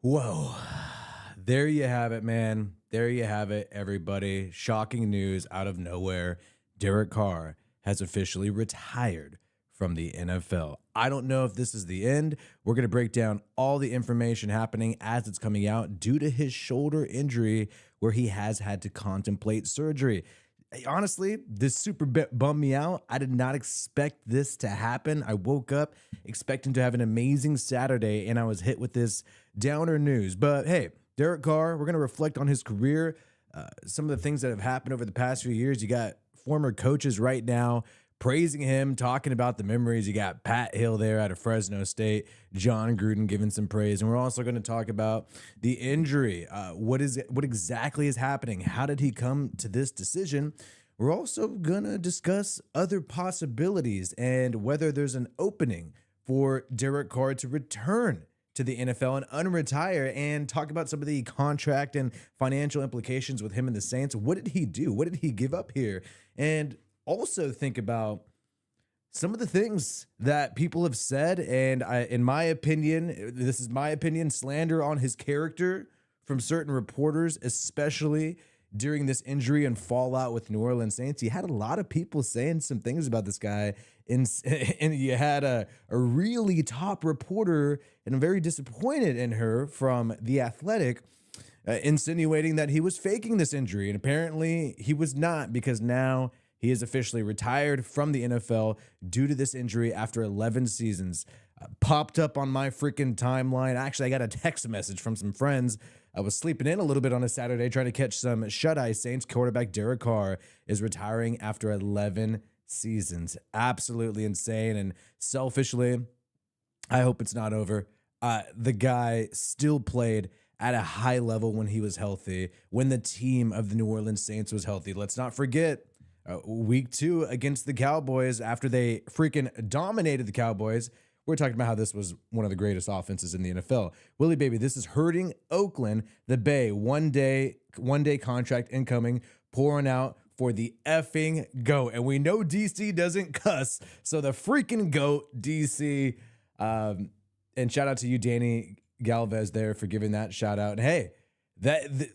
Whoa. There you have it, man. There you have it, everybody. Shocking news out of nowhere. Derek Carr has officially retired from the NFL. I don't know if this is the end. We're going to break down all the information happening as it's coming out due to his shoulder injury, where he has had to contemplate surgery. Honestly, this super bummed me out. I did not expect this to happen. I woke up expecting to have an amazing Saturday, and I was hit with this downer news. But hey, Derek Carr, we're going to reflect on his career, some of the things that have happened over the past few years. You got former coaches right now praising him, talking about the memories. You got Pat Hill there out of Fresno State, John Gruden giving some praise. And we're also going to talk about the injury. What exactly is happening? How did he come to this decision? We're also going to discuss other possibilities and whether there's an opening for Derek Carr to return to the NFL and unretire, and talk about some of the contract and financial implications with him and the Saints. What did he do? What did he give up here? And also think about some of the things that people have said. And in my opinion, this is my opinion, slander on his character from certain reporters, especially during this injury and fallout with New Orleans Saints. You had a lot of people saying some things about this guy, and you had a really top reporter, and I'm very disappointed in her, from The Athletic, insinuating that he was faking this injury. And apparently he was not, because now he is officially retired from the NFL due to this injury after 11 seasons. Popped up on my freaking timeline. Actually, I got a text message from some friends. I was sleeping in a little bit on a Saturday trying to catch some shut-eye. Saints quarterback Derek Carr is retiring after 11 seasons. Absolutely insane. And selfishly, I hope it's not over. The guy still played at a high level when he was healthy, when the team of the New Orleans Saints was healthy. Let's not forget week 2 against the Cowboys, after they freaking dominated the Cowboys. We're talking about how this was one of the greatest offenses in the NFL. Willie, baby, this is hurting Oakland, the Bay. One day contract incoming, pouring out for the effing GOAT. And we know DC doesn't cuss, so the freaking GOAT, DC. And shout out to you, Danny Galvez, there, for giving that shout out. And hey,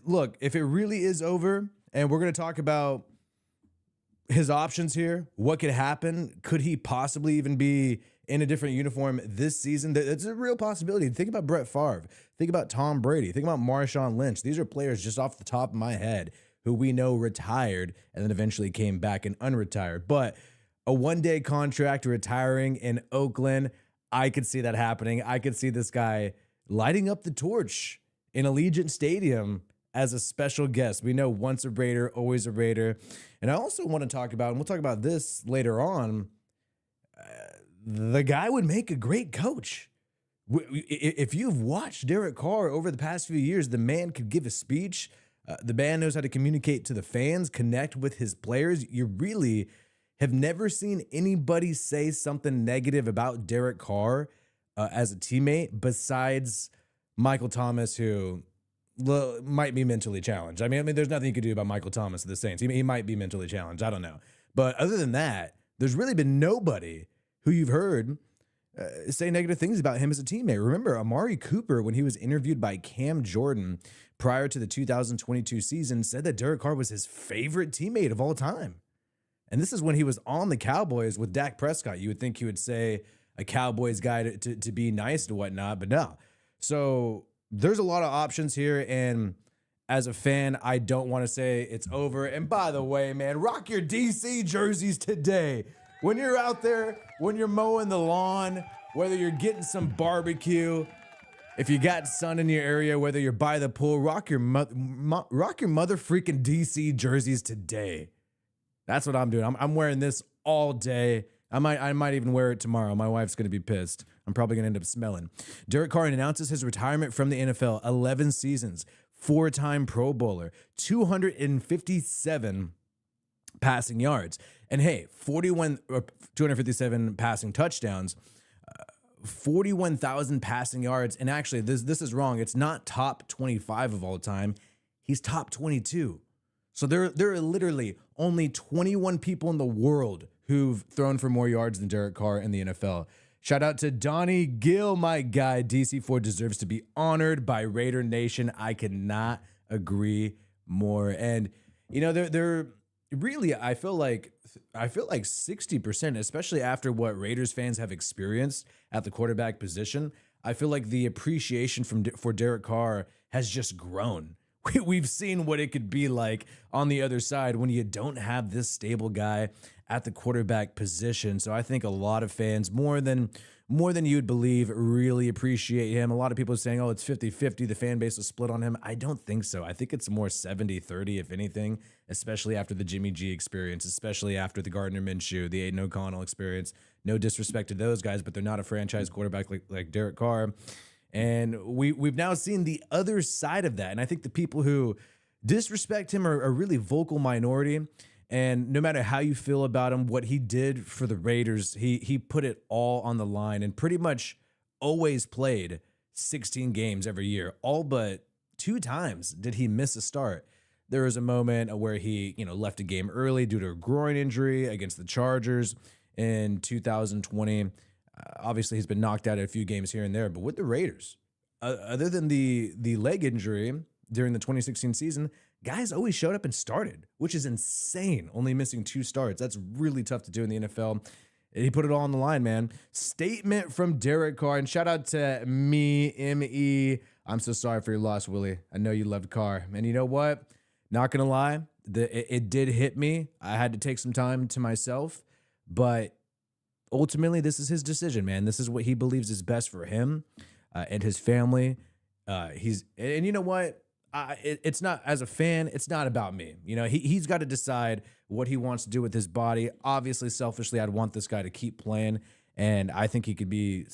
look, if it really is over, and we're going to talk about his options here, what could happen? Could he possibly even be in a different uniform this season? That's a real possibility. Think about Brett Favre. Think about Tom Brady. Think about Marshawn Lynch. These are players just off the top of my head who we know retired and then eventually came back and unretired. But a one-day contract retiring in Oakland, I could see that happening. I could see this guy lighting up the torch in Allegiant Stadium as a special guest. We know once a Raider, always a Raider. And I also want to talk about, and we'll talk about this later on, the guy would make a great coach. If you've watched Derek Carr over the past few years, the man could give a speech. The man knows how to communicate to the fans, connect with his players. You really have never seen anybody say something negative about Derek Carr as a teammate, besides Michael Thomas, who might be mentally challenged. I mean, there's nothing you could do about Michael Thomas of the Saints. He might be mentally challenged. I don't know. But other than that, there's really been nobody who you've heard say negative things about him as a teammate. Remember, Amari Cooper, when he was interviewed by Cam Jordan prior to the 2022 season, said that Derek Carr was his favorite teammate of all time. And this is when he was on the Cowboys with Dak Prescott. You would think he would say a Cowboys guy to be nice and whatnot, but no. So there's a lot of options here, and as a fan, I don't want to say it's over. And by the way, man, rock your DC jerseys today. When you're out there, when you're mowing the lawn, whether you're getting some barbecue, if you got sun in your area, whether you're by the pool, rock your mother freaking DC jerseys today. That's what I'm doing. I'm wearing this all day. I might even wear it tomorrow. My wife's going to be pissed. I'm probably going to end up smelling. Derek Carr announces his retirement from the NFL. 11 seasons, 4-time Pro Bowler, 257 passing yards. And hey, 257 passing touchdowns, 41,000 passing yards. And actually, this is wrong. It's not top 25 of all time. He's top 22. So there are literally only 21 people in the world who've thrown for more yards than Derek Carr in the NFL. Shout out to Donnie Gill, my guy. DC4 deserves to be honored by Raider Nation. I cannot agree more. And they're really, I feel like 60%, especially after what Raiders fans have experienced at the quarterback position. I feel like the appreciation for Derek Carr has just grown. We've seen what it could be like on the other side when you don't have this stable guy at the quarterback position. So I think a lot of fans, more than you'd believe, really appreciate him. A lot of people are saying, oh, it's 50-50. The fan base is split on him. I don't think so. I think it's more 70-30, if anything, especially after the Jimmy G experience, especially after the Gardner Minshew, the Aiden O'Connell experience. No disrespect to those guys, but they're not a franchise quarterback like Derek Carr. And we've now seen the other side of that. And I think the people who disrespect him are a really vocal minority. And no matter how you feel about him, what he did for the Raiders, he put it all on the line and pretty much always played 16 games every year. All but 2 times did he miss a start. There was a moment where he, left a game early due to a groin injury against the Chargers in 2020. Obviously, he's been knocked out at a few games here and there, but with the Raiders, other than the leg injury during the 2016 season, guys always showed up and started, which is insane. Only missing 2 starts. That's really tough to do in the NFL. He put it all on the line, man. Statement from Derek Carr. And shout out to me, M.E. I'm so sorry for your loss, Willie. I know you loved Carr. And you know what? Not going to lie. It did hit me. I had to take some time to myself. But ultimately, this is his decision, man. This is what he believes is best for him and his family. And you know what? It's not, as a fan, it's not about me. He's got to decide what he wants to do with his body. Obviously, selfishly, I'd want this guy to keep playing, and I think he could be,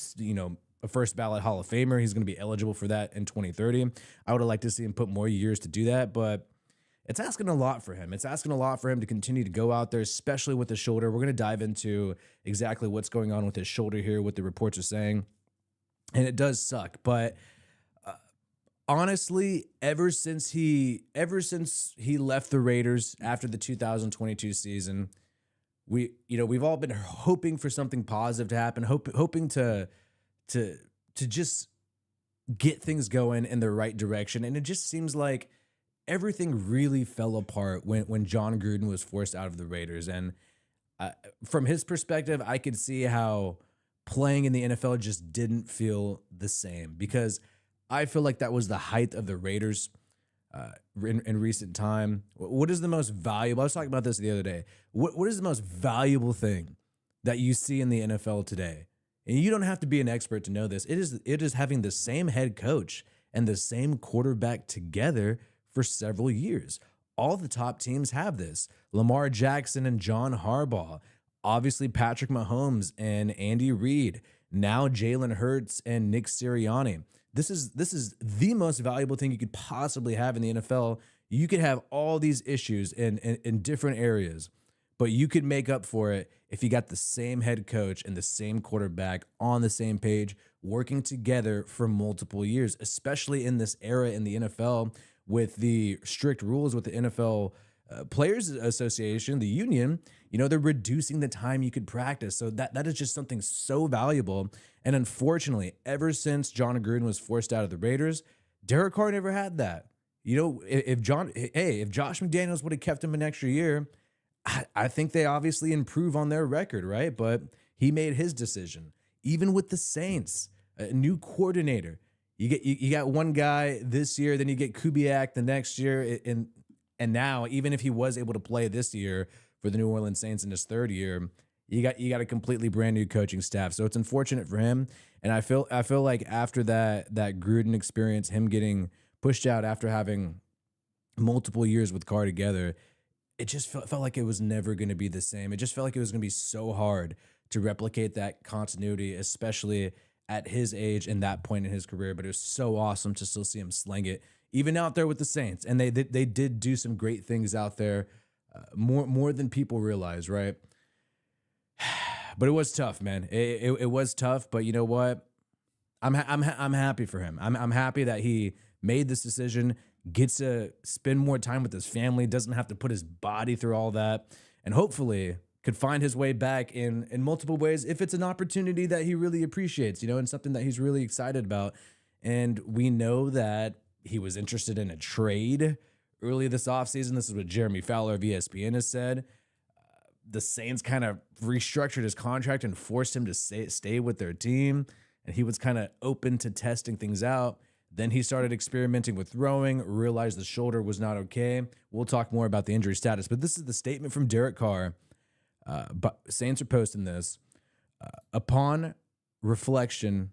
a first ballot Hall of Famer. He's going to be eligible for that in 2030. I would have liked to see him put more years to do that, but it's asking a lot for him. It's asking a lot for him to continue to go out there, especially with the shoulder. We're going to dive into exactly what's going on with his shoulder here, what the reports are saying, and it does suck, but honestly, ever since he left the Raiders after the 2022 season, we've all been hoping for something positive to happen, hoping to just get things going in the right direction. And it just seems like everything really fell apart when John Gruden was forced out of the Raiders. And from his perspective, I could see how playing in the NFL just didn't feel the same, because I feel like that was the height of the Raiders in recent time. What is the most valuable? I was talking about this the other day. What is the most valuable thing that you see in the NFL today? And you don't have to be an expert to know this. It is having the same head coach and the same quarterback together for several years. All the top teams have this. Lamar Jackson and John Harbaugh. Obviously, Patrick Mahomes and Andy Reid. Now Jalen Hurts and Nick Sirianni. This is the most valuable thing you could possibly have in the NFL. You could have all these issues in different areas, but you could make up for it if you got the same head coach and the same quarterback on the same page, working together for multiple years, especially in this era in the NFL with the strict rules with the NFL Players Association, the union. They're reducing the time you could practice. So that is just something so valuable. And unfortunately, ever since John Gruden was forced out of the Raiders, Derek Carr never had that. If Josh McDaniels would have kept him an extra year, I think they obviously improve on their record, right? But he made his decision. Even with the Saints, a new coordinator. You got one guy this year, then you get Kubiak the next year, and now even if he was able to play this year for the New Orleans Saints in his 3rd year, you got a completely brand new coaching staff. So it's unfortunate for him. And I feel like after that Gruden experience, him getting pushed out after having multiple years with Carr together, it just felt like it was never going to be the same. It just felt like it was going to be so hard to replicate that continuity, especially at his age and that point in his career. But it was so awesome to still see him sling it, even out there with the Saints. And they did do some great things out there, more than people realize, right? But it was tough, man. It was tough. But you know what? I'm happy for him. I'm happy that he made this decision, gets to spend more time with his family, doesn't have to put his body through all that, and hopefully could find his way back in multiple ways if it's an opportunity that he really appreciates, and something that he's really excited about. And we know that he was interested in a trade early this offseason. This is what Jeremy Fowler of ESPN has said. The Saints kind of restructured his contract and forced him to stay with their team. And he was kind of open to testing things out. Then he started experimenting with throwing, realized the shoulder was not okay. We'll talk more about the injury status, but this is the statement from Derek Carr. But Saints are posting this. Upon reflection,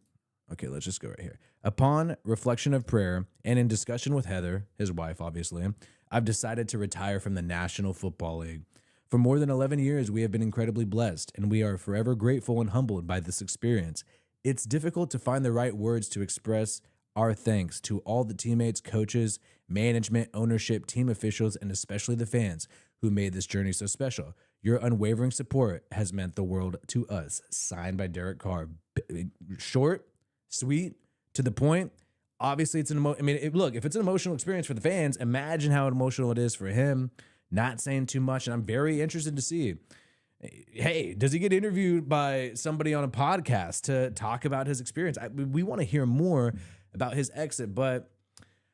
okay, let's just go right here. Upon reflection of prayer and in discussion with Heather, his wife, obviously, I've decided to retire from the National Football League. For more than 11 years, we have been incredibly blessed, and we are forever grateful and humbled by this experience. It's difficult to find the right words to express our thanks to all the teammates, coaches, management, ownership, team officials, and especially the fans who made this journey so special. Your unwavering support has meant the world to us. Signed by Derek Carr. Short, sweet, to the point. Obviously, it's look, if it's an emotional experience for the fans, imagine how emotional it is for him. Not saying too much, and I'm very interested to see. Hey, does he get interviewed by somebody on a podcast to talk about his experience? We want to hear more about his exit, but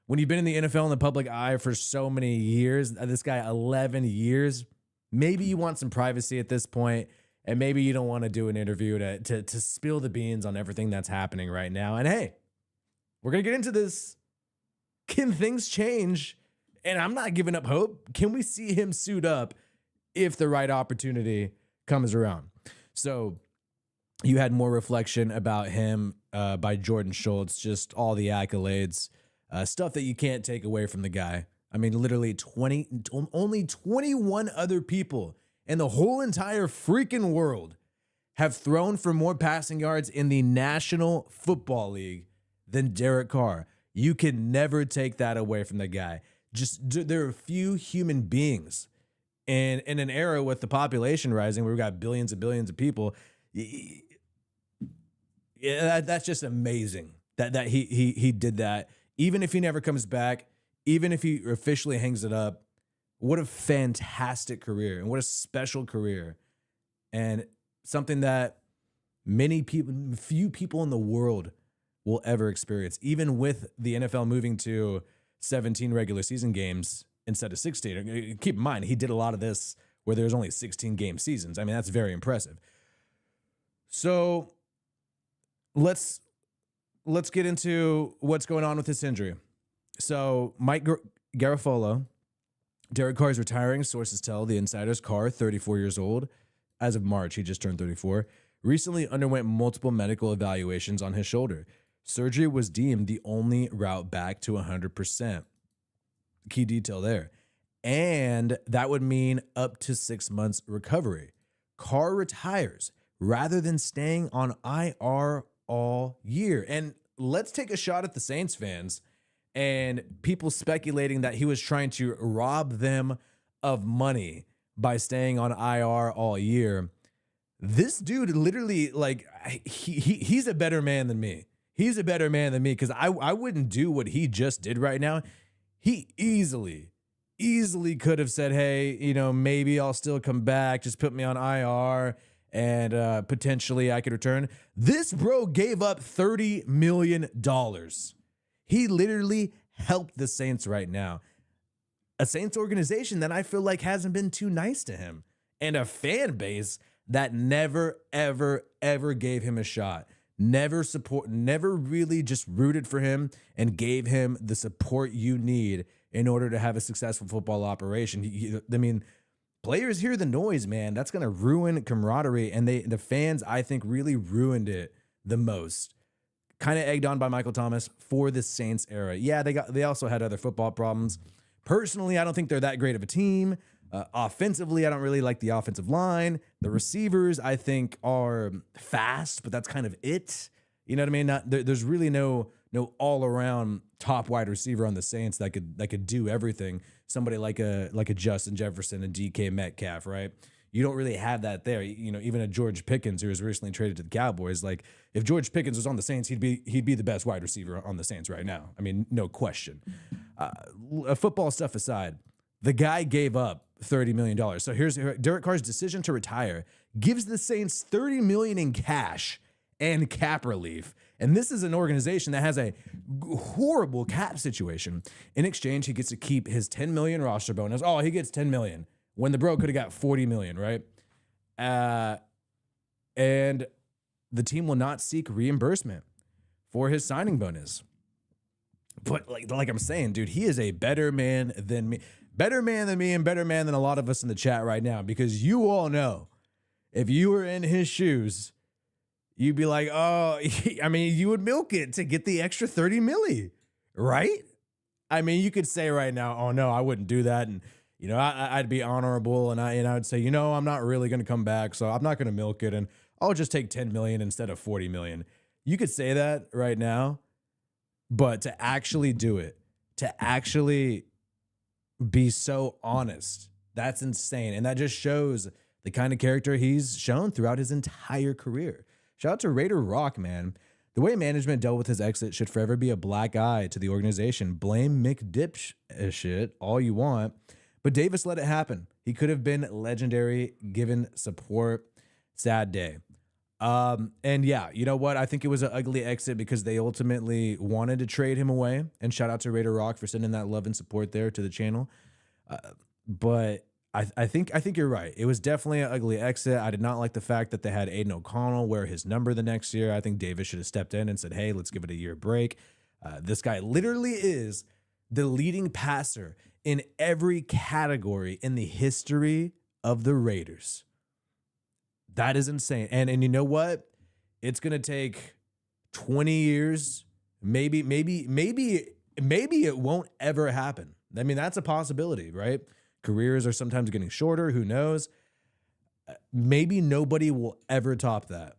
when you've been in the NFL in the public eye for so many years, this guy 11 years, maybe you want some privacy at this point, and maybe you don't want to do an interview to spill the beans on everything that's happening right now. And hey, we're going to get into this. Can things change? And I'm not giving up hope. Can we see him suit up if the right opportunity comes around? So you had more reflection about him by Jordan Schultz, just all the accolades, stuff that you can't take away from the guy. I mean, literally only 21 other people in the whole entire freaking world have thrown for more passing yards in the National Football League than Derek Carr. You can never take that away from the guy. There are few human beings in an era with the population rising where we've got billions and billions of people. Yeah, that's just amazing that he did that. Even if he never comes back, even if he officially hangs it up, what a fantastic career and what a special career, and something that few people in the world will ever experience. Even with the NFL moving to 17 regular season games instead of 16. Keep in mind, he did a lot of this where there's only 16 game seasons. I mean, that's very impressive. So let's get into what's going on with this injury. So Mike Garafolo, Derek Carr is retiring. Sources tell the insiders. Carr, 34 years old. As of March, he just turned 34. Recently underwent multiple medical evaluations on his shoulder. Surgery was deemed the only route back to 100%. Key detail there. And that would mean up to 6 months recovery. Carr retires rather than staying on IR all year. And let's take a shot at the Saints fans and people speculating that he was trying to rob them of money by staying on IR all year. This dude literally, he's a better man than me. He's a better man than me because I wouldn't do what he just did right now. He easily could have said, hey, maybe I'll still come back. Just put me on IR and potentially I could return. This bro gave up $30 million. He literally helped the Saints right now. A Saints organization that I feel like hasn't been too nice to him, and a fan base that never, ever, ever gave him a shot. Never really just rooted for him and gave him the support you need in order to have a successful football operation. Players hear the noise, man. That's going to ruin camaraderie, and the fans, I think, really ruined it the most. Kind of egged on by Michael Thomas for the Saints era. Yeah, they also had other football problems. Personally, I don't think they're that great of a team. Offensively, I don't really like the offensive line. The receivers, I think, are fast, but that's kind of it. You know what I mean? There's really no all-around top wide receiver on the Saints that could do everything. Somebody like a Justin Jefferson and DK Metcalf, right? You don't really have that there. Even a George Pickens, who was recently traded to the Cowboys. Like, if George Pickens was on the Saints, he'd be the best wide receiver on the Saints right now. I mean, no question. Football stuff aside, the guy gave up $30 million. So here's Derek Carr's decision to retire gives the Saints $30 million in cash and cap relief. And this is an organization that has a horrible cap situation. In exchange, he gets to keep his $10 million roster bonus. Oh, he gets $10 million when the bro could have got $40 million, right? And the team will not seek reimbursement for his signing bonus. But like I'm saying, dude, he is a better man than me. Better man than me and better man than a lot of us in the chat right now, because you all know if you were in his shoes, you'd be like, oh, I mean, you would milk it to get the extra 30 milli, right? I mean, you could say right now, oh no, I wouldn't do that. And, you know, I'd be honorable and I would say, you know, I'm not really going to come back, so I'm not going to milk it. And I'll just take 10 million instead of 40 million. You could say that right now, but to actually do it, to actually be so honest, that's insane. And that just shows the kind of character he's shown throughout his entire career. Shout out to Raider Rock, man. The way management dealt with his exit should forever be a black eye to the organization. Blame Mick shit all you want, but Davis let it happen. He could have been legendary given support. Sad day. And yeah, you know what? I think it was an ugly exit because they ultimately wanted to trade him away. And shout out to Raider Rock for sending that love and support there to the channel. But I think you're right. It was definitely an ugly exit. I did not like the fact that they had Aiden O'Connell wear his number the next year. I think Davis should have stepped in and said, hey, let's give it a year break. This guy literally is the leading passer in every category in the history of the Raiders. That is insane. And you know what? It's going to take 20 years. Maybe it won't ever happen. I mean, that's a possibility, right? Careers are sometimes getting shorter. Who knows? Maybe nobody will ever top that.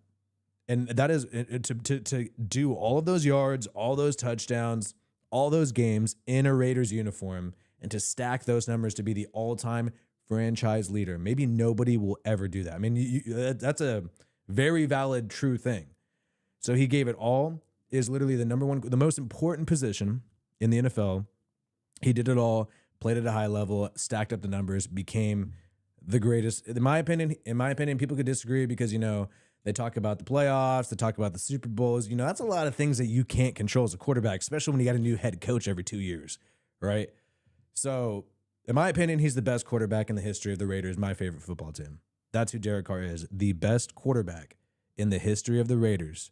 And that is to do all of those yards, all those touchdowns, all those games in a Raiders uniform, and to stack those numbers to be the all-time franchise leader. Maybe nobody will ever do that. I mean, that's a very valid, true thing. So he gave it all. Is literally the number one, the most important position in the NFL. He did it all, played at a high level, stacked up the numbers, became the greatest. In my opinion, people could disagree because, you know, they talk about the playoffs, they talk about the Super Bowls. You know, that's a lot of things that you can't control as a quarterback, especially when you got a new head coach every 2 years, right? So, in my opinion, he's the best quarterback in the history of the Raiders, my favorite football team. That's who Derek Carr is, the best quarterback in the history of the Raiders,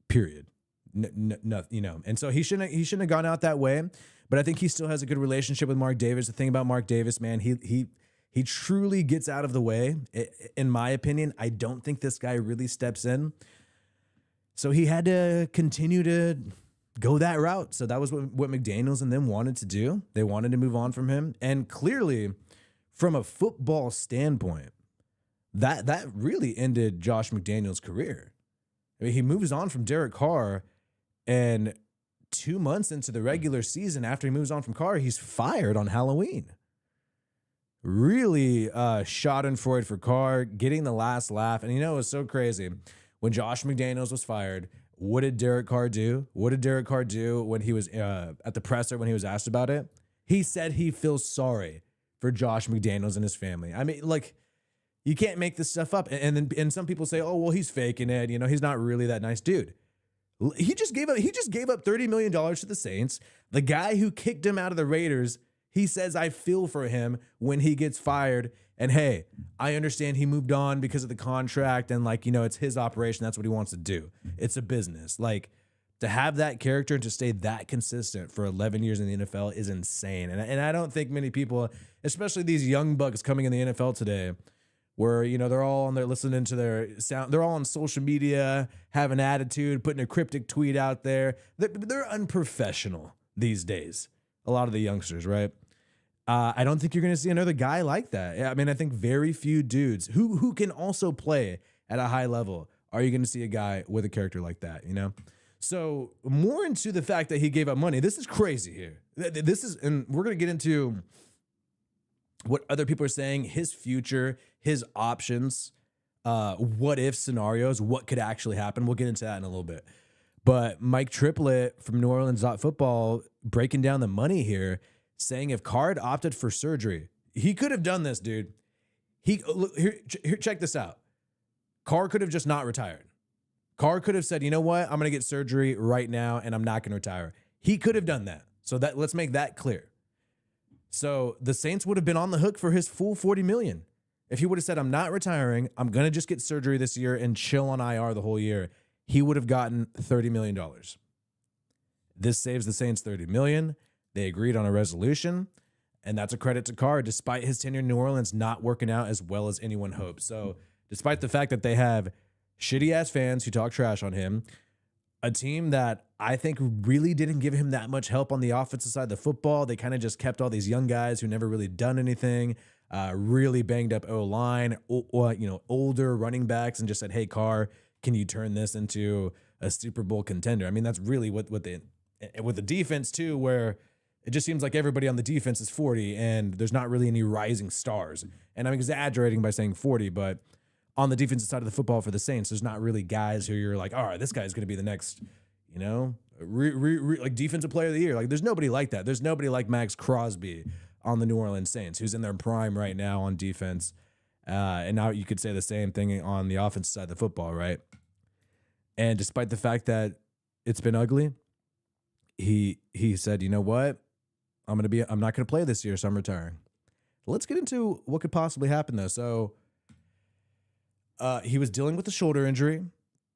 period. No, you know, and so he shouldn't have gone out that way, but I think he still has a good relationship with Mark Davis. The thing about Mark Davis, man, he truly gets out of the way. In my opinion, I don't think this guy really steps in. So he had to continue to go that route. So that was what McDaniels and them wanted to do. They wanted to move on from him. And clearly, from a football standpoint, that really ended Josh McDaniels' career. I mean, he moves on from Derek Carr, and 2 months into the regular season, after he moves on from Carr, he's fired on Halloween. Really schadenfreude for Carr, getting the last laugh. And you know, it was so crazy. When Josh McDaniels was fired, what did Derek Carr do? What did Derek Carr do when he was at the presser when he was asked about it? He said he feels sorry for Josh McDaniels and his family. I mean, like, you can't make this stuff up. And some people say, oh, well, he's faking it. You know, he's not really that nice dude. He just gave up $30 million to the Saints. The guy who kicked him out of the Raiders, he says, I feel for him when he gets fired. And hey, I understand he moved on because of the contract and, like, you know, it's his operation. That's what he wants to do. It's a business. Like, to have that character and to stay that consistent for 11 years in the NFL is insane. And I don't think many people, especially these young bucks coming in the NFL today, where, you know, they're all on there listening to their sound. They're all on social media, having attitude, putting a cryptic tweet out there. They're unprofessional these days. A lot of the youngsters, right? I don't think you're going to see another guy like that. I mean, I think very few dudes who can also play at a high level are you going to see a guy with a character like that, you know? So more into the fact that he gave up money. This is crazy here. This is, and we're going to get into what other people are saying, his future, his options, what if scenarios, what could actually happen. We'll get into that in a little bit. But Mike Triplett from New Orleans Football breaking down the money here, saying if Carr had opted for surgery, He could have done this, dude. Look, here, check this out. Carr could have just not retired. Carr could have said, you know what? I'm going to get surgery right now and I'm not going to retire. He could have done that. So let's make that clear. So the Saints would have been on the hook for his full $40 million. If he would have said, I'm not retiring, I'm going to just get surgery this year and chill on IR the whole year, he would have gotten $30 million. This saves the Saints $30 million. They agreed on a resolution, and that's a credit to Carr, despite his tenure in New Orleans not working out as well as anyone hoped. So despite the fact that they have shitty-ass fans who talk trash on him, a team that I think really didn't give him that much help on the offensive side of the football. They kind of just kept all these young guys who never really done anything, really banged up O-line, older running backs, and just said, hey, Carr, can you turn this into a Super Bowl contender? I mean, that's really what with the defense, too, where it just seems like everybody on the defense is 40 and there's not really any rising stars. And I'm exaggerating by saying 40, but on the defensive side of the football for the Saints, there's not really guys who you're like, all right, this guy's going to be the next, like defensive player of the year. Like there's nobody like that. There's nobody like Max Crosby on the New Orleans Saints, who's in their prime right now on defense. And now you could say the same thing on the offensive side of the football, right? And despite the fact that it's been ugly, he said, you know what? I'm not going to play this year, so I'm retiring. Let's get into what could possibly happen, though. So he was dealing with a shoulder injury.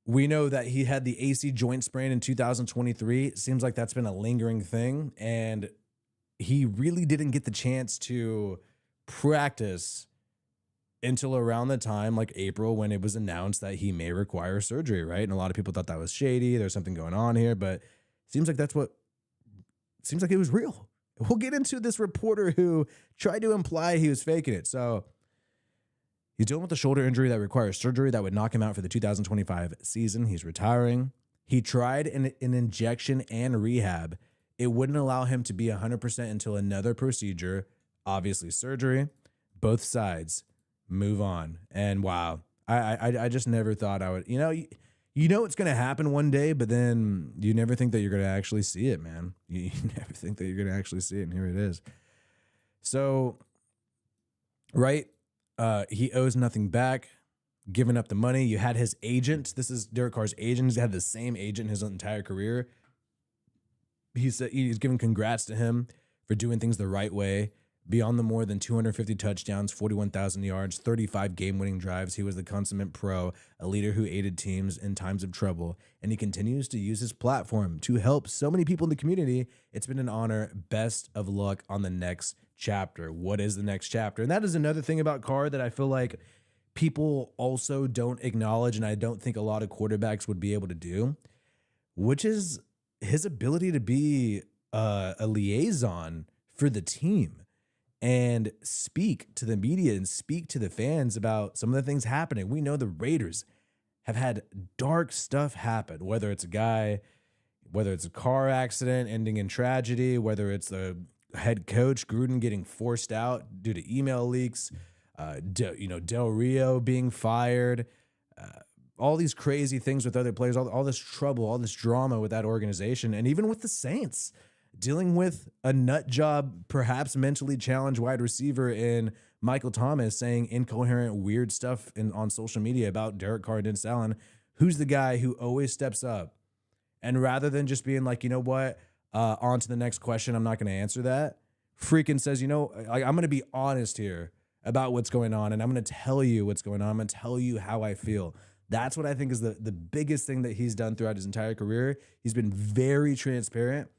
We know that he had the AC joint sprain in 2023. It seems like that's been a lingering thing, and he really didn't get the chance to practice until around the time, like April, when it was announced that he may require surgery, right? And a lot of people thought that was shady. There's something going on here, but it seems like it was real. We'll get into this reporter who tried to imply he was faking it. So he's dealing with a shoulder injury that requires surgery that would knock him out for the 2025 season. He's retiring. He tried an injection and rehab. It wouldn't allow him to be 100% until another procedure, obviously surgery. Both sides move on. And wow, I just never thought I would, it's going to happen one day, but then you never think that you're going to actually see it, man. You never think that you're going to actually see it, and here it is. So, right, he owes nothing back, giving up the money. You had his agent. This is Derek Carr's agent. He's had the same agent his entire career. He said he's giving congrats to him for doing things the right way. Beyond the more than 250 touchdowns, 41,000 yards, 35 game-winning drives, he was the consummate pro, a leader who aided teams in times of trouble, and he continues to use his platform to help so many people in the community. It's been an honor. Best of luck on the next chapter. What is the next chapter? And that is another thing about Carr that I feel like people also don't acknowledge, and I don't think a lot of quarterbacks would be able to do, which is his ability to be a liaison for the team and speak to the media and speak to the fans about some of the things happening. We know the Raiders have had dark stuff happen, whether it's a car accident ending in tragedy, whether it's the head coach Gruden getting forced out due to email leaks, Del Rio being fired, all these crazy things with other players, all this trouble, all this drama with that organization, and even with the Saints, dealing with a nut job, perhaps mentally challenged wide receiver in Michael Thomas saying incoherent, weird stuff on social media about Derek Carr and Dennis Allen, who's the guy who always steps up. And rather than just being like, you know what, on to the next question, I'm not going to answer that, freaking says, I'm going to be honest here about what's going on, and I'm going to tell you what's going on. I'm going to tell you how I feel. That's what I think is the biggest thing that he's done throughout his entire career. He's been very transparent.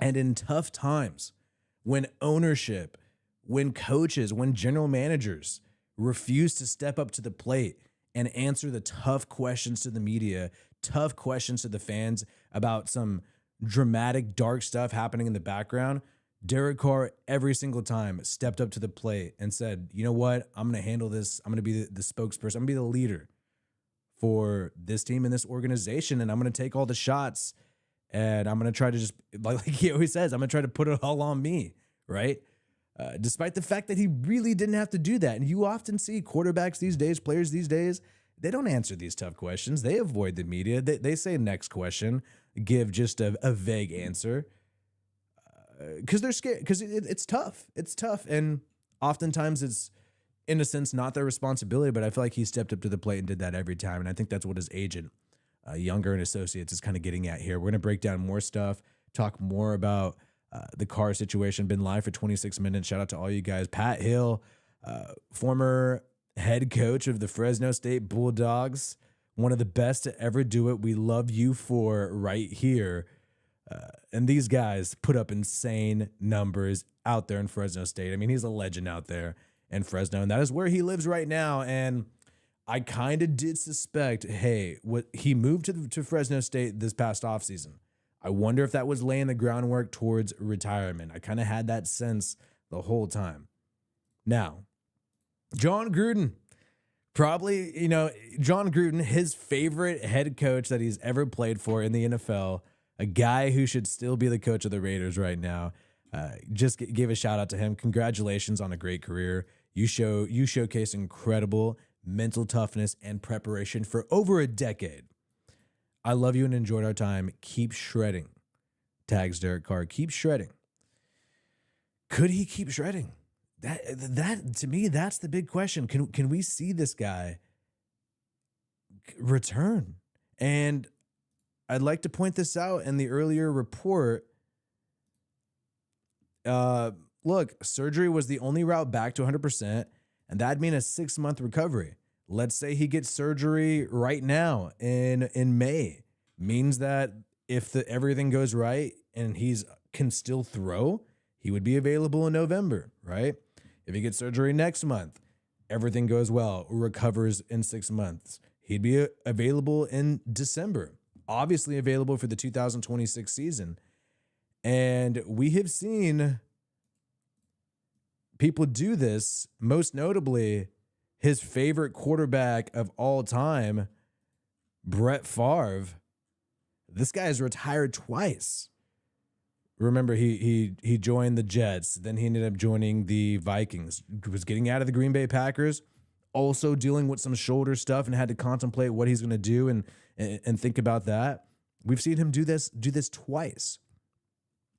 And in tough times, when ownership, when coaches, when general managers refuse to step up to the plate and answer the tough questions to the media, tough questions to the fans about some dramatic, dark stuff happening in the background, Derek Carr every single time stepped up to the plate and said, you know what, I'm going to handle this. I'm going to be the spokesperson. I'm going to be the leader for this team and this organization, and I'm going to take all the shots, and I'm going to try to just, like he always says, I'm going to try to put it all on me, right? Despite the fact that he really didn't have to do that. And you often see quarterbacks these days, players these days, they don't answer these tough questions. They avoid the media. They say next question, give just a vague answer because they're scared, because it's tough. It's tough. And oftentimes it's, in a sense, not their responsibility, but I feel like he stepped up to the plate and did that every time. And I think that's what his agent, Younger and Associates, is kind of getting at here. We're going to break down more stuff, talk more about the Carr situation. Been live for 26 minutes. Shout out to all you guys. Pat Hill, former head coach of the Fresno State Bulldogs, one of the best to ever do it. We love you for right here. And these guys put up insane numbers out there in Fresno State. I mean, he's a legend out there in Fresno, and that is where he lives right now. And I kind of did suspect, hey, what he moved to Fresno State this past offseason. I wonder if that was laying the groundwork towards retirement. I kind of had that sense the whole time. Now, John Gruden, probably, John Gruden, his favorite head coach that he's ever played for in the NFL, a guy who should still be the coach of the Raiders right now. Just gave a shout out to him. Congratulations on a great career. You showcase incredible mental toughness and preparation for over a decade. I love you and enjoyed our time. Keep shredding. Tags Derek Carr. Keep shredding. Could he keep shredding? That to me, that's the big question. Can we see this guy return? And I'd like to point this out in the earlier report. Look, surgery was the only route back to 100%, and that'd mean a 6-month recovery. Let's say he gets surgery right now in May. Means that if everything goes right and he's can still throw, he would be available in November, right? If he gets surgery next month, everything goes well, recovers in 6 months, he'd be available in December. Obviously available for the 2026 season. And we have seen people do this, most notably his favorite quarterback of all time, Brett Favre. This guy has retired twice. Remember, he joined the Jets. Then he ended up joining the Vikings. Was getting out of the Green Bay Packers. Also dealing with some shoulder stuff and had to contemplate what he's going to do and think about that. We've seen him do this twice.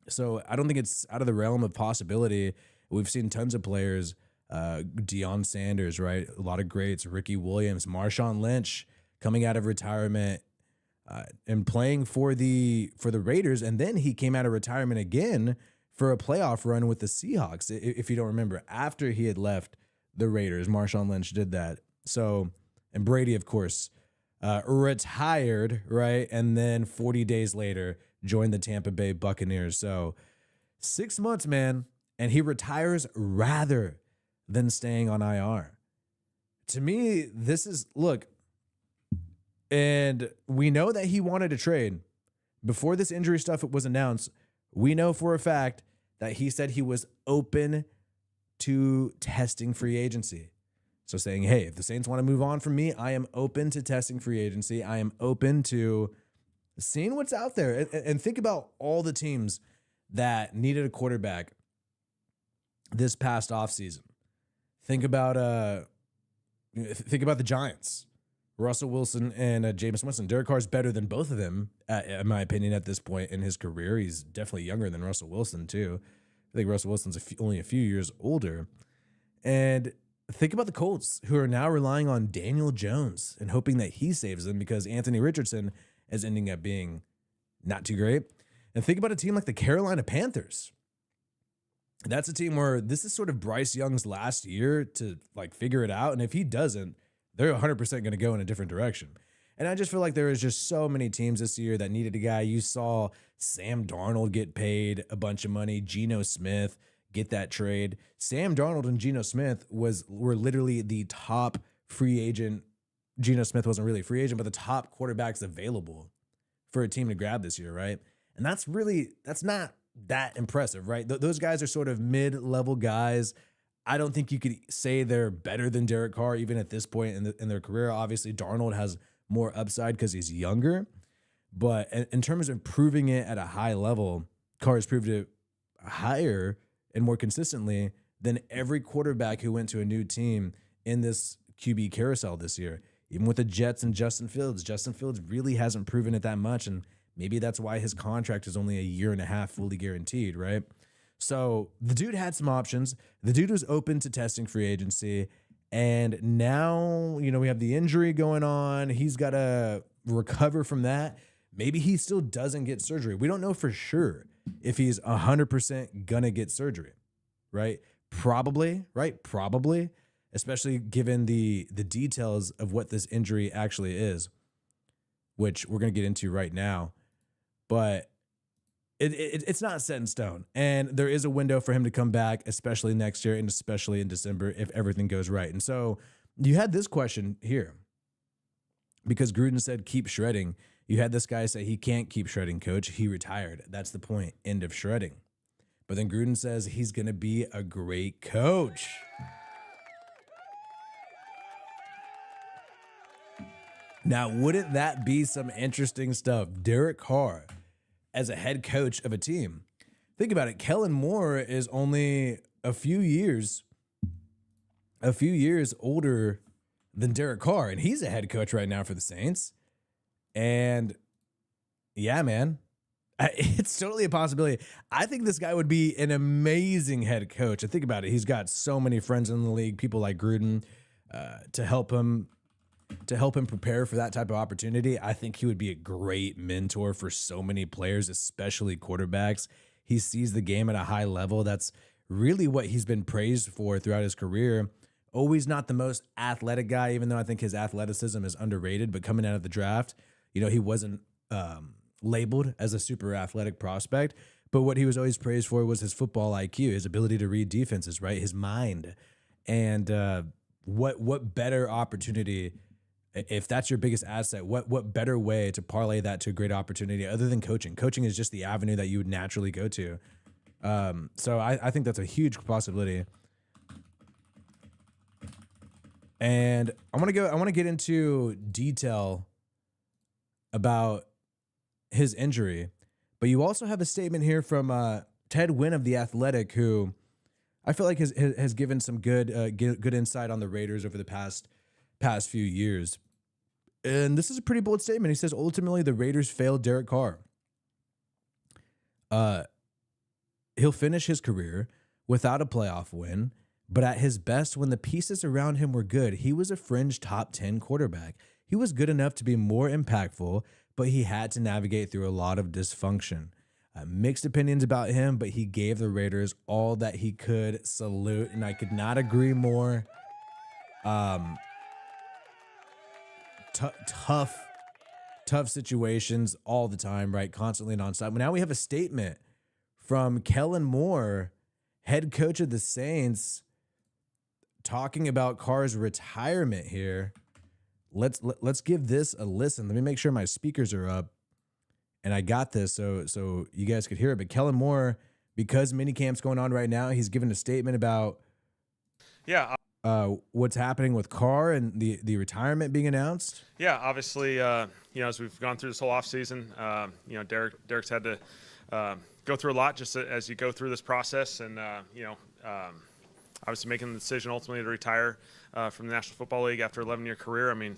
So I don't think it's out of the realm of possibility. We've seen tons of players, Deion Sanders, right? A lot of greats, Ricky Williams, Marshawn Lynch coming out of retirement and playing for the Raiders. And then he came out of retirement again for a playoff run with the Seahawks. If you don't remember, after he had left the Raiders, Marshawn Lynch did that. So, and Brady, of course, retired, right? And then 40 days later, joined the Tampa Bay Buccaneers. So 6 months, man, and he retires rather than staying on IR. To me, this is, look, and we know that he wanted to trade. Before this injury stuff was announced, we know for a fact that he said he was open to testing free agency. So saying, hey, if the Saints want to move on from me, I am open to testing free agency. I am open to seeing what's out there. And think about all the teams that needed a quarterback this past offseason. Think about the Giants. Russell Wilson and Jameis Winston. Derek Carr is better than both of them, in my opinion, at this point in his career. He's definitely younger than Russell Wilson, too. I think Russell Wilson's only a few years older. And think about the Colts, who are now relying on Daniel Jones and hoping that he saves them because Anthony Richardson is ending up being not too great. And think about a team like the Carolina Panthers. That's a team where this is sort of Bryce Young's last year to figure it out. And if he doesn't, they're 100% going to go in a different direction. And I just feel like there was just so many teams this year that needed a guy. You saw Sam Darnold get paid a bunch of money. Geno Smith get that trade. Sam Darnold and Geno Smith were literally the top free agent. Geno Smith wasn't really a free agent, but the top quarterbacks available for a team to grab this year, right? And that's not that impressive, right? Those guys are sort of mid-level guys. I don't think you could say they're better than Derek Carr even at this point in their career. Obviously, Darnold has more upside because he's younger. But in terms of proving it at a high level, Carr has proved it higher and more consistently than every quarterback who went to a new team in this QB carousel this year. Even with the Jets and Justin Fields really hasn't proven it that much. And maybe that's why his contract is only a year and a half fully guaranteed, right? So the dude had some options. The dude was open to testing free agency. And now, we have the injury going on. He's got to recover from that. Maybe he still doesn't get surgery. We don't know for sure if he's 100% going to get surgery, right? Probably, right? Probably, especially given the details of what this injury actually is, which we're going to get into right now. But it's not set in stone. And there is a window for him to come back, especially next year and especially in December if everything goes right. And so you had this question here because Gruden said, keep shredding. You had this guy say he can't keep shredding, coach. He retired. That's the point. End of shredding. But then Gruden says he's going to be a great coach. Now, wouldn't that be some interesting stuff? Derek Carr as a head coach of a team. Think about it. Kellen Moore is only a few years older than Derek Carr, and he's a head coach right now for the Saints. And yeah, man, it's totally a possibility. I think this guy would be an amazing head coach. And think about it. He's got so many friends in the league, people like Gruden, to help him prepare for that type of opportunity. I think he would be a great mentor for so many players, especially quarterbacks. He sees the game at a high level. That's really what he's been praised for throughout his career. Always not the most athletic guy, even though I think his athleticism is underrated. But coming out of the draft, he wasn't labeled as a super athletic prospect. But what he was always praised for was his football IQ, his ability to read defenses, right? His mind. And what better opportunity, if that's your biggest asset, what better way to parlay that to a great opportunity other than coaching? Coaching is just the avenue that you would naturally go to. So I think that's a huge possibility. And I want to get into detail about his injury, but you also have a statement here from Ted Wynn of The Athletic, who I feel like has given some good insight on the Raiders over the past few years. And this is a pretty bold statement. He says, ultimately, the Raiders failed Derek Carr. He'll finish his career without a playoff win, but at his best, when the pieces around him were good, he was a fringe top 10 quarterback. He was good enough to be more impactful, but he had to navigate through a lot of dysfunction. Mixed opinions about him, but he gave the Raiders all that he could. Salute, and I could not agree more. Tough situations all the time, right? Constantly nonstop. Now we have a statement from Kellen Moore, head coach of the Saints, talking about Carr's retirement here. Let's give this a listen. Let me make sure my speakers are up, and I got this so you guys could hear it. But Kellen Moore, because minicamp's going on right now, he's given a statement about what's happening with Carr and the retirement being announced. Yeah, obviously, as we've gone through this whole offseason, Derek's had to go through a lot just as you go through this process, and obviously making the decision ultimately to retire from the National Football League after 11-year career. I mean,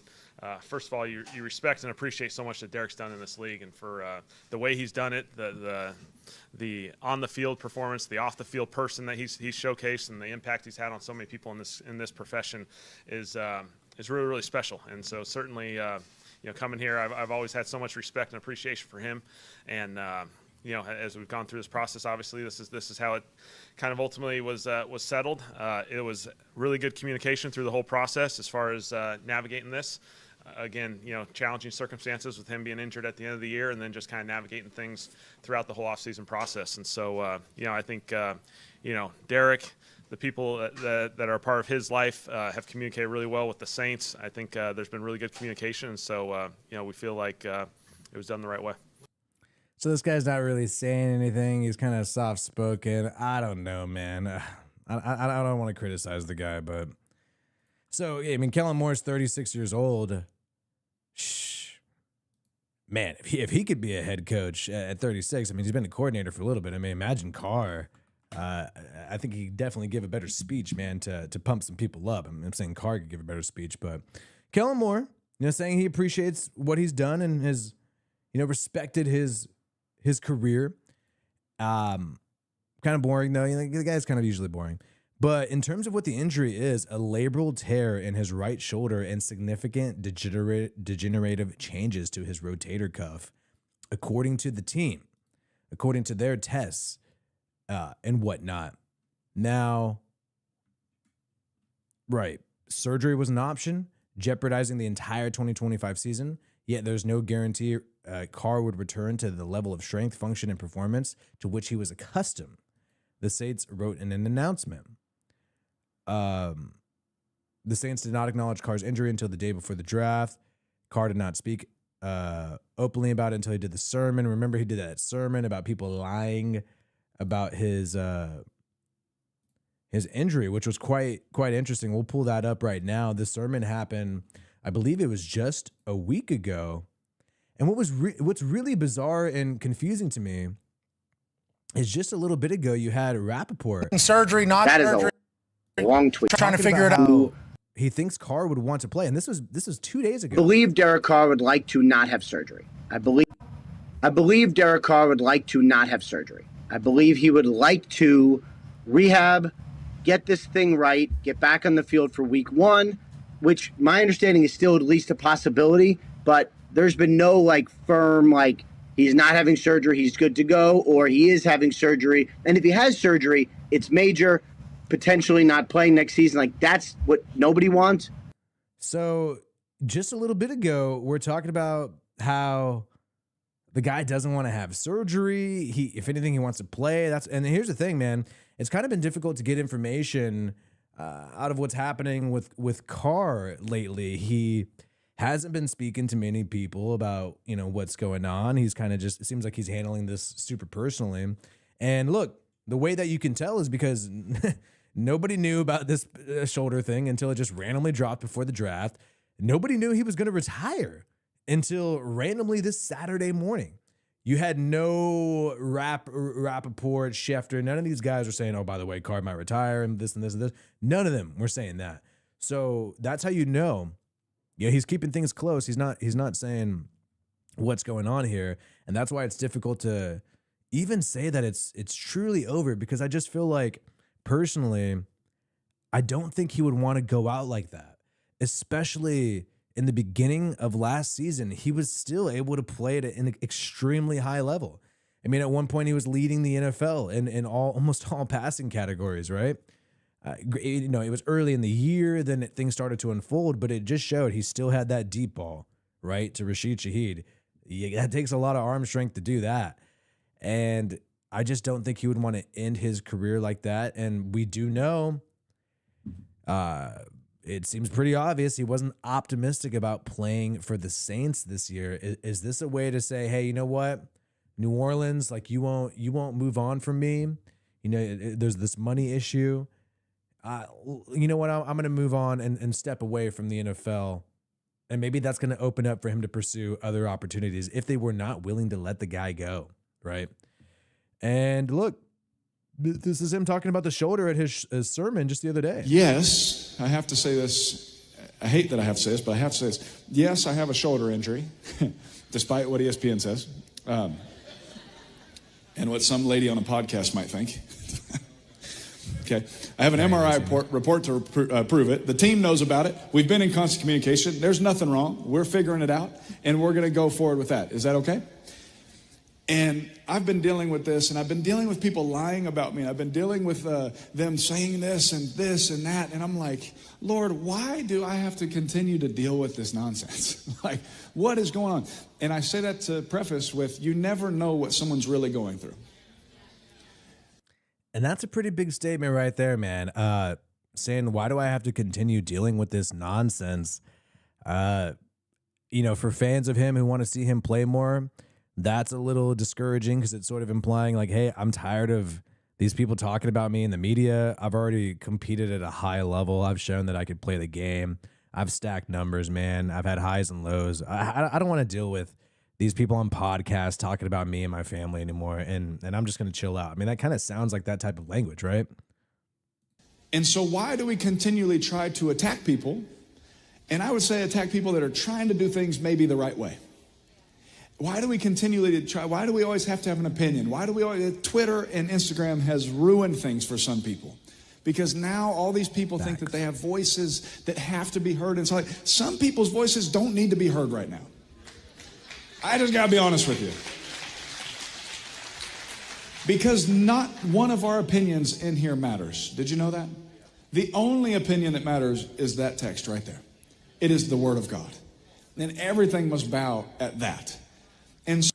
first of all, you respect and appreciate so much that Derek's done in this league, and for the way he's done it, the on the field performance, the off the field person that he's showcased, and the impact he's had on so many people in this profession is really, really special. And so certainly, coming here, I've always had so much respect and appreciation for him, and as we've gone through this process, obviously this is how it kind of ultimately was settled. It was really good communication through the whole process as far as navigating this. Again, challenging circumstances with him being injured at the end of the year, and then just kind of navigating things throughout the whole offseason process. And so, I think, Derek, the people that are a part of his life have communicated really well with the Saints. I think there's been really good communication, and so, we feel like it was done the right way. So this guy's not really saying anything. He's kind of soft-spoken. I don't know, man. I don't want to criticize the guy, but so I mean, Kellen Moore's 36 years old. Man, if he could be a head coach at 36, I mean, he's been a coordinator for a little bit. I mean, imagine Carr. I think he could definitely give a better speech, man, to pump some people up. I'm saying Carr could give a better speech, but Kellen Moore, saying he appreciates what he's done and has, respected his career. Kind of boring, though. The guy's kind of usually boring. But in terms of what the injury is, a labral tear in his right shoulder and significant degenerative changes to his rotator cuff, according to the team, according to their tests and whatnot. Now, right, surgery was an option, jeopardizing the entire 2025 season, yet there's no guarantee Carr would return to the level of strength, function, and performance to which he was accustomed, the Saints wrote in an announcement. The Saints did not acknowledge Carr's injury until the day before the draft. Carr did not speak openly about it until he did the sermon. Remember, he did that sermon about people lying about his injury, which was quite interesting. We'll pull that up right now. The sermon happened, I believe it was just a week ago. And what's really bizarre and confusing to me is just a little bit ago you had Rappaport. Surgery, not that surgery. Is a long tweet. Trying to figure it out. He thinks Carr would want to play, and this was 2 days ago. I believe Derek Carr would like to not have surgery. I believe Derek Carr would like to not have surgery. I believe he would like to rehab, get this thing right, get back on the field for week 1, which my understanding is still at least a possibility, but there's been no firm he's not having surgery, he's good to go, or he is having surgery. And if he has surgery, it's major, potentially not playing next season. That's what nobody wants. So just a little bit ago, we're talking about how the guy doesn't want to have surgery. If anything, he wants to play. And here's the thing, man. It's kind of been difficult to get information out of what's happening with Carr lately. He hasn't been speaking to many people about, what's going on. He's kind of it seems like he's handling this super personally. And look, the way that you can tell is because nobody knew about this shoulder thing until it just randomly dropped before the draft. Nobody knew he was going to retire until randomly this Saturday morning. You had no Rappaport, Schefter. None of these guys were saying, oh, by the way, Carr might retire and this and this and this. None of them were saying that. So that's how you know. Yeah, he's keeping things close. He's not saying what's going on here. And that's why it's difficult to even say that it's truly over, because I just feel like, personally, I don't think he would want to go out like that, especially in the beginning of last season. He was still able to play at an extremely high level. I mean, at one point he was leading the NFL in almost all passing categories, right? It was early in the year, then things started to unfold, but it just showed he still had that deep ball, right, to Rashid Shaheed. That takes a lot of arm strength to do that. And I just don't think he would want to end his career like that. And we do know, it seems pretty obvious he wasn't optimistic about playing for the Saints this year. Is this a way to say, hey, you know what, New Orleans, you won't move on from me? There's this money issue. You know what, I'm going to move on and step away from the NFL. And maybe that's going to open up for him to pursue other opportunities if they were not willing to let the guy go, right? And look, this is him talking about the shoulder at his sermon just the other day. Yes, I have to say this. I hate that I have to say this, but I have to say this. Yes, I have a shoulder injury, despite what ESPN says, and what some lady on a podcast might think. Okay, I have an MRI report to prove it. The team knows about it. We've been in constant communication. There's nothing wrong. We're figuring it out, and we're going to go forward with that. Is that okay? And I've been dealing with this, and I've been dealing with people lying about me. I've been dealing with them saying this and that, and I'm like, Lord, why do I have to continue to deal with this nonsense? What is going on? And I say that to preface with, you never know what someone's really going through. And that's a pretty big statement right there, man. Saying, why do I have to continue dealing with this nonsense? For fans of him who want to see him play more, that's a little discouraging, because it's sort of implying hey, I'm tired of these people talking about me in the media. I've already competed at a high level. I've shown that I could play the game. I've stacked numbers, man. I've had highs and lows. I don't want to deal with these people on podcasts talking about me and my family anymore, and I'm just going to chill out. I mean, that kind of sounds like that type of language, right? And so why do we continually try to attack people? And I would say attack people that are trying to do things maybe the right way. Why do we continually try? Why do we always have to have an opinion? Why do we always, Twitter and Instagram has ruined things for some people. Because now all these people think that they have voices that have to be heard. And so some people's voices don't need to be heard right now. I just got to be honest with you. Because not one of our opinions in here matters. Did you know that? The only opinion that matters is that text right there. It is the Word of God. And everything must bow at that. And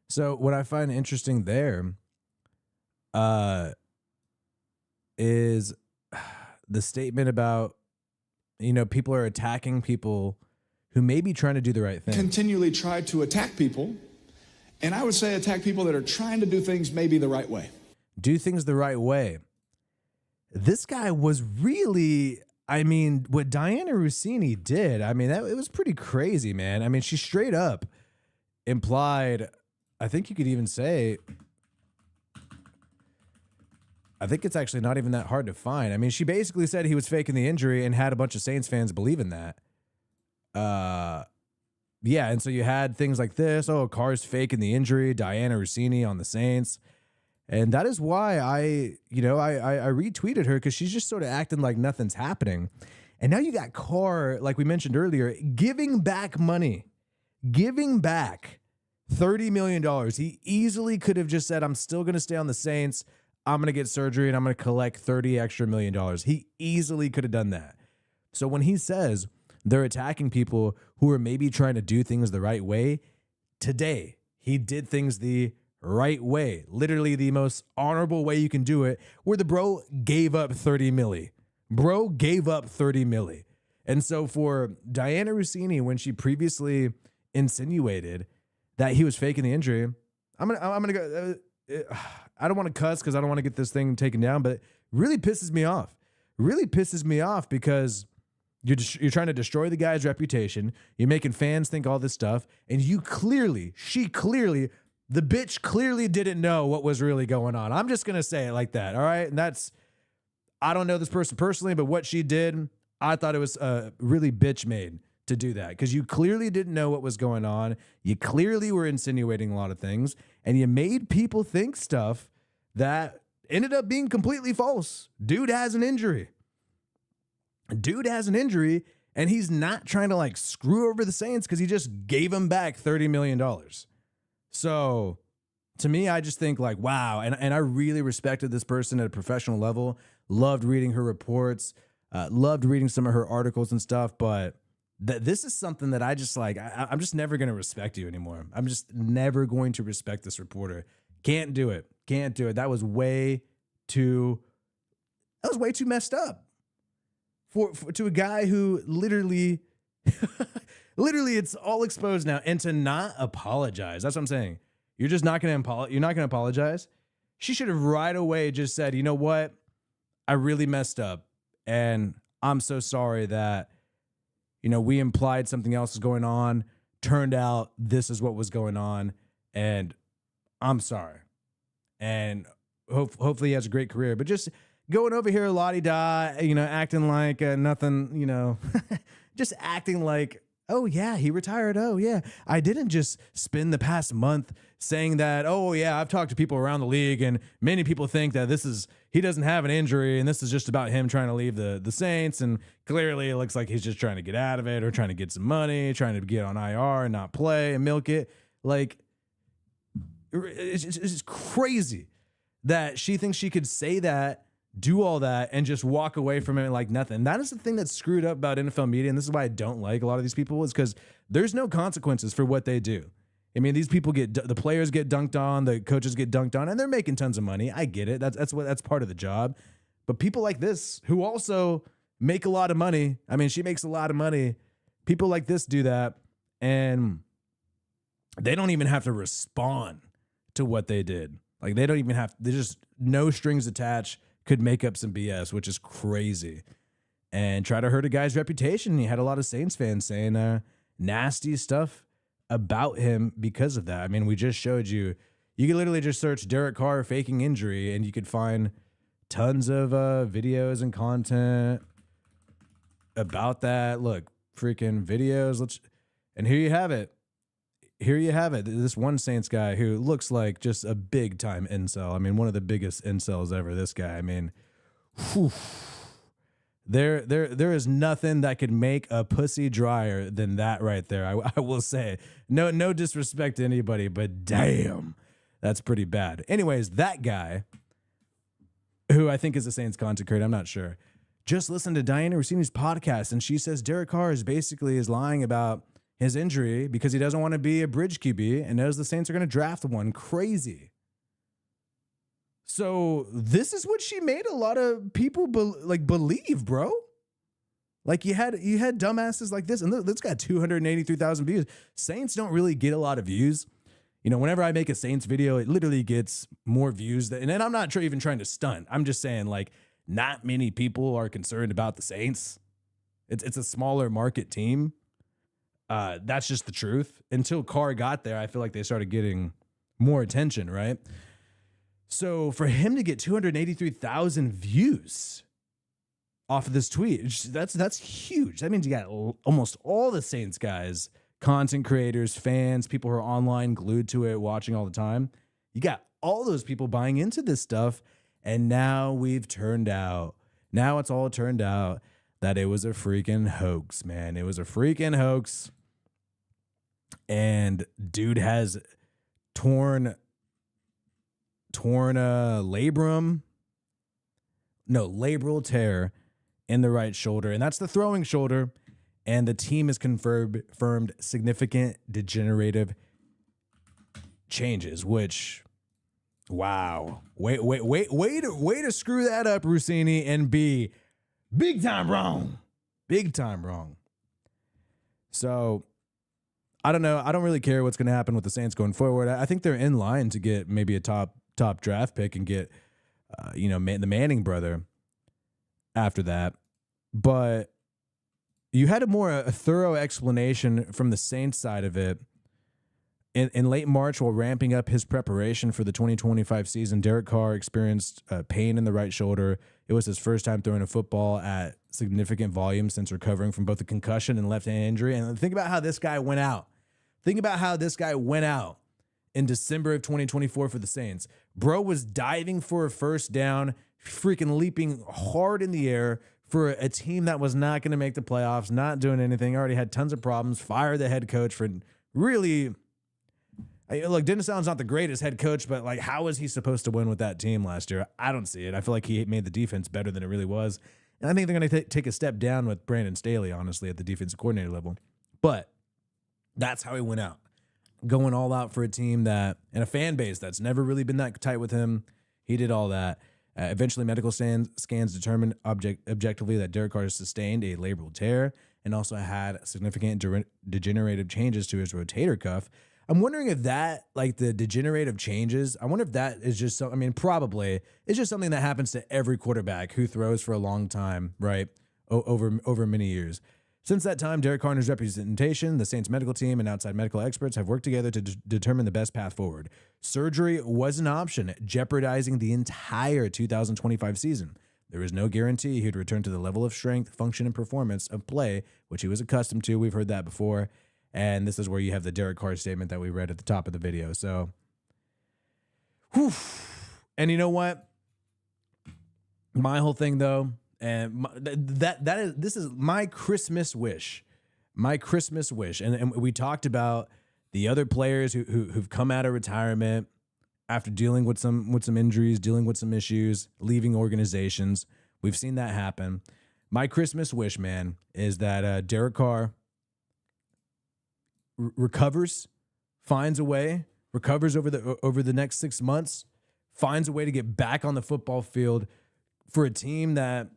so what I find interesting there is the statement about, people are attacking people who may be trying to do the right thing. Continually try to attack people. And I would say attack people that are trying to do things maybe the right way. Do things the right way. This guy was really, what Diana Rossini did, it was pretty crazy, man. She straight up implied, I think you could even say, I think it's actually not even that hard to find. She basically said he was faking the injury and had a bunch of Saints fans believe in that. Yeah, and so you had things like this. Oh, Carr's faking the injury. Diana Rossini on the Saints. And that is why I retweeted her, because she's just sort of acting like nothing's happening. And now you got Carr, like we mentioned earlier, giving back money. Giving back $30 million. He easily could have just said, I'm still going to stay on the Saints. I'm going to get surgery and I'm going to collect $30 extra million. He easily could have done that. So when he says they're attacking people who are maybe trying to do things the right way, today he did things the right way, literally the most honorable way you can do it, where the bro gave up 30 milli. Bro gave up 30 milli. And so for Diana Rossini, when she previously insinuated that he was faking the injury, I'm gonna go. I don't want to cuss because I don't want to get this thing taken down, but it really pisses me off. Really pisses me off because you're trying to destroy the guy's reputation. You're making fans think all this stuff, and the bitch clearly didn't know what was really going on. I'm just gonna say it like that, all right? And I don't know this person personally, but what she did, I thought it was really bitch made to do that, because you clearly didn't know what was going on. You clearly were insinuating a lot of things, and you made people think stuff that ended up being completely false. Dude has an injury. And he's not trying to screw over the Saints because he just gave them back $30 million. So to me, I just think wow. And I really respected this person at a professional level. Loved reading her reports. Loved reading some of her articles and stuff. But this is something that I just I'm just never going to respect you anymore. I'm just never going to respect this reporter. Can't do it. That was way too messed up. To a guy who literally it's all exposed now, and to not apologize. That's what I'm saying. You're just not going to you're not going to apologize. She should have right away just said, you know what? I really messed up, and I'm so sorry that, we implied something else was going on. Turned out this is what was going on, and I'm sorry. And hopefully he has a great career. But just going over here la-di-da, acting like nothing, just acting like, oh, yeah, he retired. Oh, yeah. I didn't just spend the past month saying that, oh, yeah, I've talked to people around the league, and many people think that he doesn't have an injury, and this is just about him trying to leave the Saints, and clearly it looks like he's just trying to get out of it or trying to get some money, trying to get on IR and not play and milk it. It's crazy that she thinks she could say that, do all that, and just walk away from it like nothing. That is the thing that's screwed up about NFL media, and this is why I don't like a lot of these people, is because there's no consequences for what they do. These people the players get dunked on, the coaches get dunked on, and they're making tons of money. I get it. That's part of the job. But people like this, who also make a lot of money, she makes a lot of money. People like this do that, and they don't even have to respond to what they did. They don't even have, there's just no strings attached, could make up some BS, which is crazy, and try to hurt a guy's reputation. He had a lot of Saints fans saying nasty stuff about him because of that. We just showed you could literally just search Derek Carr faking injury, and you could find tons of videos and content about that. Look, freaking videos. And here you have it. here you have it. This one Saints guy who looks like just a big time incel. I mean, one of the biggest incels ever. This guy. I mean, whew. There is nothing that could make a pussy drier than that right there. I will say, no disrespect to anybody, but damn, that's pretty bad. Anyways, that guy, who I think is a Saints content creator, I'm not sure, just listened to Diana Rossini's podcast, and she says Derek Carr is lying about his injury because he doesn't want to be a bridge QB and knows the Saints are going to draft one. Crazy. So this is what she made a lot of people believe, bro. Like you had dumbasses like this, and this got 283,000 views. Saints don't really get a lot of views. You know, whenever I make a Saints video, it literally gets more views. And then I'm not even trying to stunt. I'm just saying, like, not many people are concerned about the Saints. It's a smaller market team. That's just the truth. Until Carr got there, I feel like they started getting more attention, right? So for him to get 283,000 views off of this tweet, that's huge. That means you got almost all the Saints guys, content creators, fans, people who are online glued to it, watching all the time. You got all those people buying into this stuff, and now it's all turned out that it was a freaking hoax, man. It was a freaking hoax, and dude has torn a labral tear in the right shoulder, and that's the throwing shoulder. And the team has confirmed significant degenerative changes. Which, wow, way to screw that up, Rossini, and be big time wrong. So I don't know. I don't really care what's going to happen with the Saints going forward. I think they're in line to get maybe a top draft pick and get, the Manning brother after that. But you had a thorough explanation from the Saints side of it. In late March, while ramping up his preparation for the 2025 season, Derek Carr experienced pain in the right shoulder. It was his first time throwing a football at significant volume since recovering from both a concussion and left-hand injury. And think about how this guy went out. In December of 2024 for the Saints. Bro was diving for a first down, freaking leaping hard in the air for a team that was not going to make the playoffs, not doing anything, already had tons of problems, fired the head coach for really... Look, Dennis Allen's not the greatest head coach, but like, how was he supposed to win with that team last year? I don't see it. I feel like he made the defense better than it really was. And I think they're going to take a step down with Brandon Staley, honestly, at the defensive coordinator level. But that's how he went out. Going all out for a team and a fan base that's never really been that tight with him. He did all that. Eventually, medical scans determined objectively that Derek Carr sustained a labral tear and also had significant degenerative changes to his rotator cuff. I'm wondering if that, like the degenerative changes, I wonder if that is just probably it's just something that happens to every quarterback who throws for a long time, right? Over many years. Since that time, Derek Carr and his representation, the Saints medical team, and outside medical experts have worked together to determine the best path forward. Surgery was an option, jeopardizing the entire 2025 season. There is no guarantee he would return to the level of strength, function, and performance of play, which he was accustomed to. We've heard that before. And this is where you have the Derek Carr statement that we read at the top of the video. So, whew. And you know what? My whole thing, though, and this is my Christmas wish. And we talked about the other players who've come out of retirement after dealing with some injuries, dealing with some issues, leaving organizations. We've seen that happen. My Christmas wish, man, is that Derek Carr recovers, finds a way, recovers over the next 6 months, finds a way to get back on the football field for a team that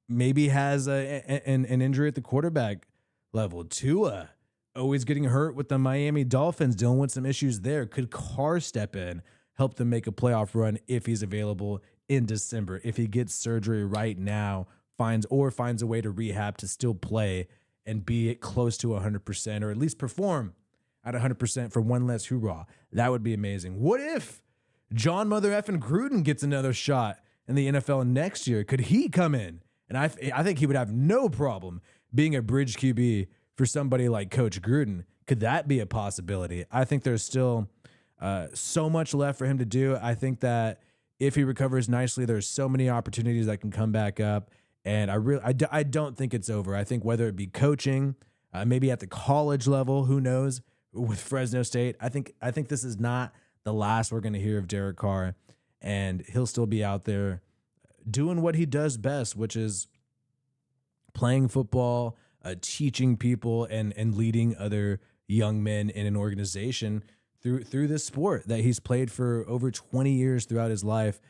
maybe has an injury at the quarterback level. Tua always getting hurt with the Miami Dolphins, dealing with some issues there. Could Carr step in, help them make a playoff run if he's available in December? If he gets surgery right now, finds a way to rehab to still play and be close to 100%, or at least perform at 100% for one less hoorah. That would be amazing. What if John Mother effing Gruden gets another shot in the NFL next year? Could he come in? And I think he would have no problem being a bridge QB for somebody like Coach Gruden. Could that be a possibility? I think there's still so much left for him to do. I think that if he recovers nicely, there's so many opportunities that can come back up. And I don't think it's over. I think whether it be coaching, maybe at the college level, who knows, with Fresno State, I think this is not the last we're going to hear of Derek Carr, and he'll still be out there doing what he does best, which is playing football, teaching people, and leading other young men in an organization through this sport that he's played for over 20 years throughout his life,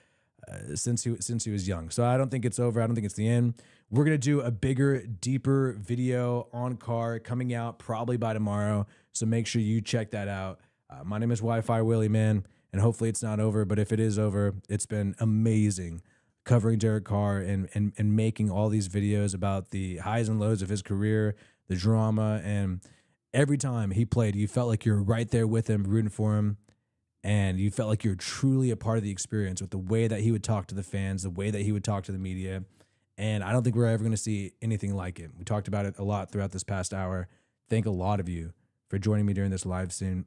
since he was young. So I don't think it's over. I don't think it's the end. We're going to do a bigger, deeper video on Carr coming out probably by tomorrow. So make sure you check that out. My name is Wi-Fi Willie, man, and hopefully it's not over. But if it is over, it's been amazing covering Derek Carr and making all these videos about the highs and lows of his career, the drama. And every time he played, you felt like you were right there with him, rooting for him. And you felt like you're truly a part of the experience with the way that he would talk to the fans, the way that he would talk to the media. And I don't think we're ever going to see anything like it. We talked about it a lot throughout this past hour. Thank a lot of you for joining me during this live stream.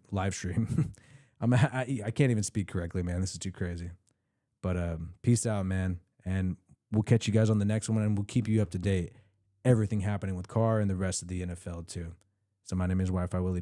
I can't even speak correctly, man. This is too crazy. But peace out, man. And we'll catch you guys on the next one, and we'll keep you up to date. Everything happening with Carr and the rest of the NFL too. So my name is Wi-Fi Willie.